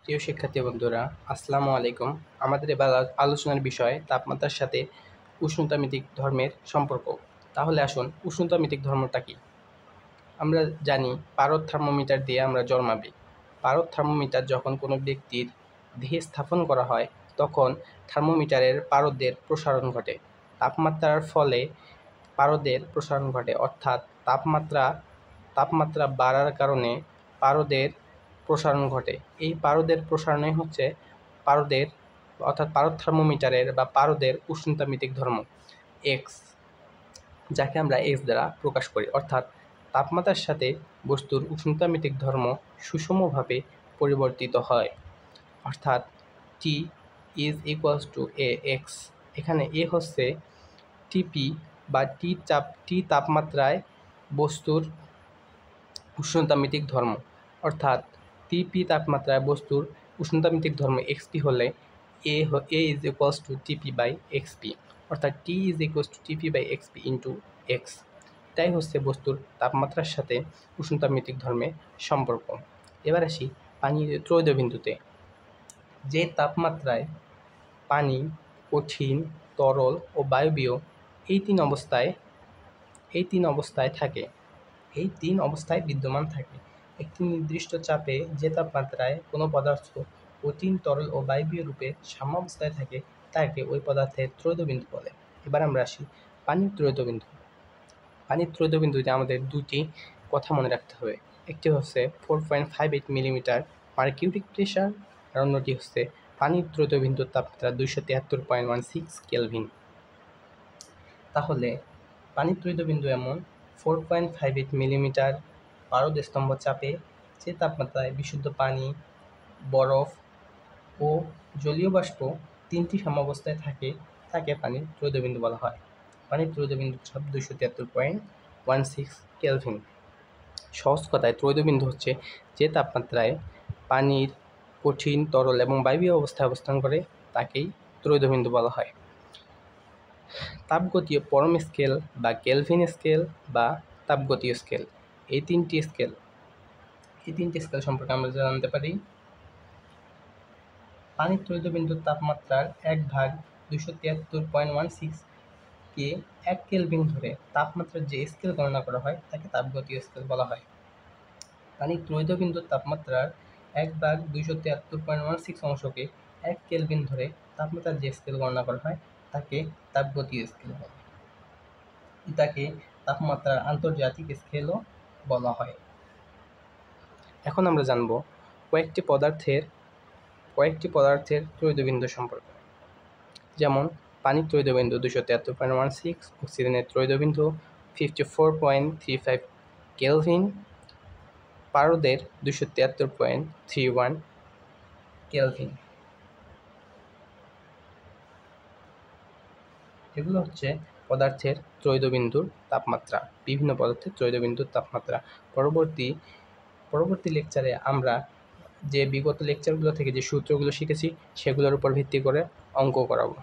প্রিয় শিক্ষার্থী বন্ধুরা, আসসালামু আলাইকুম। আমাদের এবার আলোচনার বিষয় তাপমাত্রার সাথে উষ্ণতামিতিক ধর্মের সম্পর্ক। তাহলে আসুন, উষ্ণতামিতিক ধর্মটা কি? আমরা জানি পারদ থার্মোমিটার দিয়ে আমরা জ্বর মাপি। পারদ থার্মোমিটার যখন কোনো ব্যক্তির দেহে স্থাপন করা হয়, তখন থার্মোমিটারের পারদের প্রসারণ ঘটে। তাপমাত্রার ফলে পারদের প্রসারণ ঘটে, অর্থাৎ তাপমাত্রা বাড়ার কারণে পারদের প্রসারণ ঘটে। এই পারদের প্রসারণই হচ্ছে পারদ থার্মোমিটারের বা পারদের উষ্ণতামিতিক ধর্ম এক্স, যাকে আমরা এক্স দ্বারা প্রকাশ করি। অর্থাৎ তাপমাত্রার সাথে বস্তুর উষ্ণতামিতিক ধর্ম সুষমভাবে পরিবর্তিত হয়। অর্থাৎ T is equals to A X. এখানে এ হচ্ছে টিপি বা টি তাপমাত্রায় বস্তুর উষ্ণতামিতিক ধর্ম। অর্থাৎ টিপি তাপমাত্রায় বস্তুর উষ্ণতামিতিক ধর্ম এক্সপি হলে এ ইজ ইকুয়ালস টু টিপি বাই এক্সপি। অর্থাৎ টি ইজ ইকুয়ালস টু টিপি বাই এক্সপি ইন্টু এক্স। এটাই হচ্ছে বস্তুর তাপমাত্রার সাথে উষ্ণতামিতিক ধর্মের সম্পর্ক। এবার আসি পানির ত্রয়োদশ বিন্দুতে। যে তাপমাত্রায় পানি, কঠিন, তরল ও বায়বীয় এই তিন অবস্থায় বিদ্যমান থাকে। একটি নির্দিষ্ট চাপে যে তাপমাত্রায় কোনো পদার্থ কঠিন, তরল ও বায়বীয় রূপে সাম্যাবস্থায় থাকে তাকে ওই পদার্থের ত্রয়োদশ বিন্দু বলে। এবার আমরা আসি পানির ত্রয়োদশ বিন্দু। পানির ত্রয়োদশ বিন্দুতে আমাদের দুটি কথা মনে রাখতে হবে। একটি হচ্ছে 4.58 মিলিমিটার মার্কিউরিক প্রেশার, আর অন্যটি হচ্ছে পানির ত্রয়োদশ বিন্দুর তাপমাত্রা 273.16 কেলভিন। তাহলে পানির ত্রয়োদশ বিন্দু এমন 4.58 মিলিমিটার পারদস্তম্ভ চাপে যে তাপমাত্রায় বিশুদ্ধ পানি, বরফ ও জলীয় বাষ্প তিনটি সাম্যাবস্থায় থাকে তাকে পানির ত্রয়োদশ বিন্দু বলা হয়। পানির ত্রয়োদশ বিন্দুর চাপ 273.16 কেলভিন। সহজ কথায় ত্রয়োদশ বিন্দু হচ্ছে যে তাপমাত্রায় পানির, কঠিন, তরল এবং বায়বীয় অবস্থায় অবস্থান করে তাকেই ত্রয়োদশ বিন্দু বলা হয়। তাপগতীয় পরম স্কেল বা কেলভিন স্কেল বা তাপগতীয় স্কেল, এই তিনটি স্কেল সম্পর্কে আমরা জানতে পারি। পানির ত্রয়োদশ বিন্দুর তাপমাত্রার 1/2 273.16 কে 1 কেলভিন ধরে তাপমাত্রার যে স্কেল গণনা করা হয় তাকে তাপগতীয় স্কেল বলা হয়। পানির ত্রয়োদশ বিন্দুর তাপমাত্রার 1/2 273.16 অংশকে 1 কেলভিন ধরে তাপমাত্রার যে স্কেল গণনা করা হয় তাকে তাপগতীয় স্কেল বলা হয়। এটাকে তাপমাত্রার আন্তর্জাতিক স্কেলও বলা হয়। এখন আমরা জানব কয়েকটি পদার্থের ত্রয়োদশ বিন্দু সম্পর্কে। যেমন পানির ত্রয়োদশ বিন্দু 273.16, অক্সিজেনের ত্রয়োদশ বিন্দু 54.35 কেলভিন, পারদের 273.31 কেলভিন। এগুলো হচ্ছে পদার্থের ত্রয়োদশ বিন্দুর তাপমাত্রা, বিভিন্ন পদার্থের ত্রয়োদশ বিন্দুর তাপমাত্রা। পরবর্তী লেকচারে আমরা যে বিগত লেকচারগুলো থেকে যে সূত্রগুলো শিখেছি সেগুলোর উপর ভিত্তি করে অঙ্ক করাবো।